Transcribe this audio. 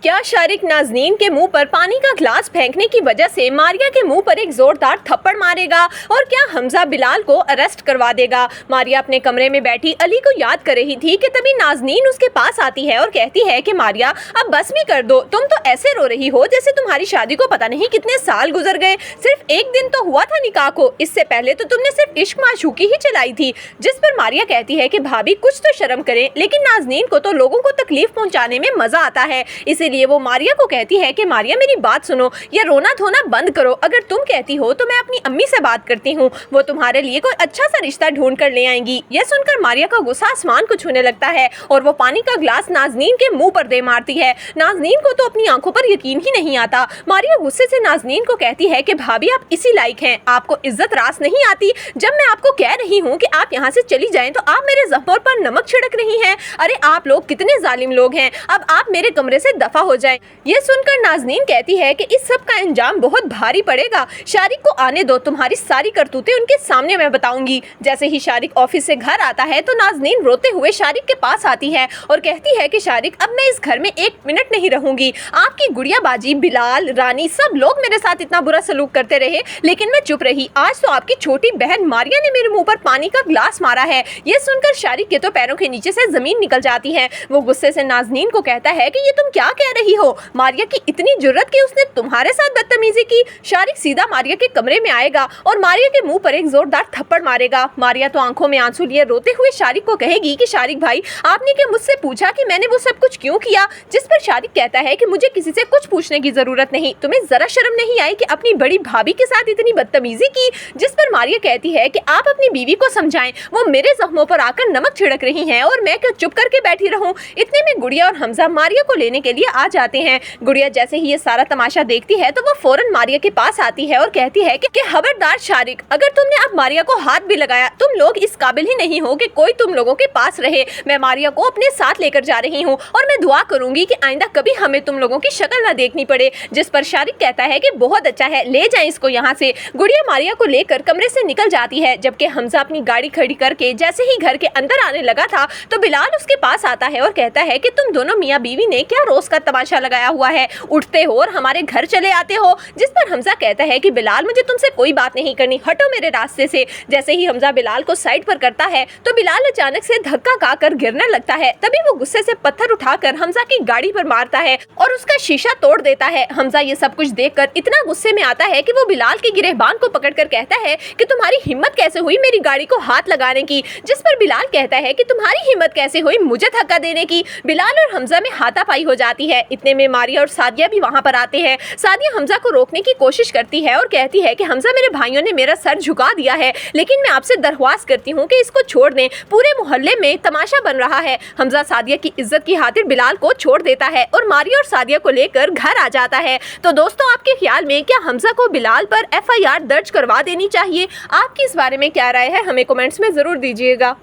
क्या शारिक नाज़नीन के मुंह पर पानी का ग्लास फेंकने की वजह से मारिया के मुंह पर एक जोरदार थप्पड़ मारेगा? और क्या हमजा बिलाल को अरेस्ट करवा देगा? मारिया अपने कमरे में बैठी अली को याद कर रही थी कि तभी नाज़नीन उसके पास आती है और कहती है कि मारिया अब बस भी कर दो, तुम तो ऐसे रो रही हो जैसे तुम्हारी शादी को पता नहीं कितने साल गुजर गए। सिर्फ एक दिन तो हुआ था निकाह को, इससे पहले तो तुमने सिर्फ इश्क माशूकी ही चलाई थी। जिस पर मारिया कहती है कि भाभी कुछ तो शर्म करें, लेकिन नाज़नीन को तो लोगों को तकलीफ पहुंचाने में मजा आता है। इसीलिए वो मारिया को कहती है कि मारिया मेरी बात सुनो, ये रोना धोना बंद करो। अगर तुम कहती हो तो मैं अपनी अम्मी से बात करती हूँ, वो तुम्हारे लिए कोई अच्छा सा रिश्ता ढूंढ कर ले आएंगी। यह सुनकर मारिया का गुस्सा आसमान को छूने लगता है और वो पानी का ग्लास नाज़नीन के मुंह पर दे मारती है। नाज़नीन को तो अपनी आंखों पर यकीन ही नहीं आता। मारिया गुस्से से नाज़नीन को कहती है कि भाभी आप इसी लायक हैं, आपको इज्जत रास नहीं आती। जब मैं आपको कह रही हूँ कि आप यहाँ से चली जाएं तो आप मेरे ज़ख्मों पर नमक छिड़क रही हैं। अरे आप लोग कितने जालिम लोग हैं, अब आप मेरे कमरे से दफा हो जाएं। ये सुनकर नाज़नीन कहती है कि इस सब का अंजाम बहुत भारी पड़ेगा। शारिक को आने दो, तुम्हारी सारी करतूतें उनके सामने मैं बताऊंगी। जैसे ही शारिक ऑफिस से घर आता है तो नाज़नीन रोते हुए शारिक के पास आती है और कहती है कि शारिक अब मैं इस घर में एक मिनट नहीं रहूंगी। आपकी गुड़िया बाजी, बिलाल, रानी सब लोग मेरे साथ इतना बुरा सलूक करते रहे, लेकिन मैं चुप रही। आज तो आपकी छोटी बहन मारिया ने मेरे मुंह पर पानी का ग्लास मारा है। ये सुनकर शारिक के तो पैरों के नीचे से जमीन निकल जाती है। वो गुस्से से नाज़नीन को कहता है कि ये तुम क्या कह रही हो? मारिया की इतनी जुर्रत कि उसने तुम्हारे साथ बदतमीजी की। शारिक सीधा मारिया के कमरे में आएगा और मारिया के मुंह पर एक जोरदार थप्पड़ मारेगा। मारिया तो आंखों में आंसू लिए रोते हुए शारिक को कहेगी कि शारिक भाई, आपने क्या मुझसे पूछा कि मैंने वो सब कुछ क्यों किया? जिस पर शारिक कहता है कि मुझे किसी से कुछ पूछने की जरूरत नहीं, तुम्हें जरा शर्म नहीं आई कि अपनी बड़ी भाभी के साथ इतनी बदतमीजी की? जिस पर मारिया कहती है कि आप अपनी बीवी को समझाएं, वो मेरे जख्मों पर आकर नमक छिड़क रही हैं और मैं क्या चुप करके बैठी रहूं? इतने में गुड़िया और हमजा मारिया को लेने के लिए आ जाते हैं। गुड़िया जैसे ही ये सारा तमाशा देखती है तो वो फौरन मारिया के पास आती है और कहती है कि खबरदार शारिक, अगर तुमने अब मारिया को हाथ भी लगाया, तुम लोग इस काबिल ही नहीं हो कि कोई तुम लोगों के पास रहे। मैं मारिया को अपने साथ लेकर जा रही हूँ और मैं दुआ करूंगी कि आइंदा कभी हमें तुम लोगों की शक्ल न देखनी पड़े। जिस पर शारिक कहता है कि बहुत अच्छा है, ले जाएं इसको यहाँ से। गुड़िया मारिया को लेकर कमरे से निकल जाती है, जबकि हमजा अपनी गाड़ी खड़ी करके जैसे ही घर के अंदर आने लगा था तो बिलाल उसके पास आता है और कहता है कि तुम दोनों मियाँ बीवी ने क्या रोज का तमाशा लगाया हुआ है, उठते हो और हमारे घर चले आते हो। जिस पर हमजा कहता है कि बिलाल मुझे तुमसे कोई बात नहीं करनी, हटो मेरे रास्ते से। जैसे ही हमजा बिलाल को साइड पर करता है तो बिलाल अचानक से धक्का खाकर गिरने लगता है। तभी वो गुस्से से पत्थर उठाकर हमजा की गाड़ी पर मारता है और उसका शीशा तोड़ देता है। हमजा ये सब कुछ देखकर इतना गुस्से में आता है कि वो बिलाल के गिरहबान को पकड़कर कहता है कि तुम्हारी हिम्मत कैसे हुई मेरी गाड़ी को हाथ लगाने की? जिस पर बिलाल कहता है कि तुम्हारी हिम्मत कैसे हुई मुझे धक्का देने की? बिलाल और हमजा में हाथापाई हो जाती है। इतने में मारिया और सादिया भी वहाँ पर आते हैं। सादिया हमजा को रोकने की कोशिश करती है और कहती है कि हमजा, मेरे भाइयों ने मेरा सर झुका दिया है, लेकिन मैं आपसे दरख्वास्त करती हूँ कि इसको छोड़ दें, पूरे मोहल्ले में तमाशा बन रहा है। हमजा सादिया की इज्जत की खातिर बिलाल को छोड़ देता है और मारिया और सादिया को लेकर घर आ जाता है। तो दोस्तों, आपके ख्याल में क्या हमजा को बिलाल पर FIR दर्ज करवा देनी चाहिए? आपकी इस बारे में क्या राय है, हमें कमेंट्स में जरूर दीजिएगा।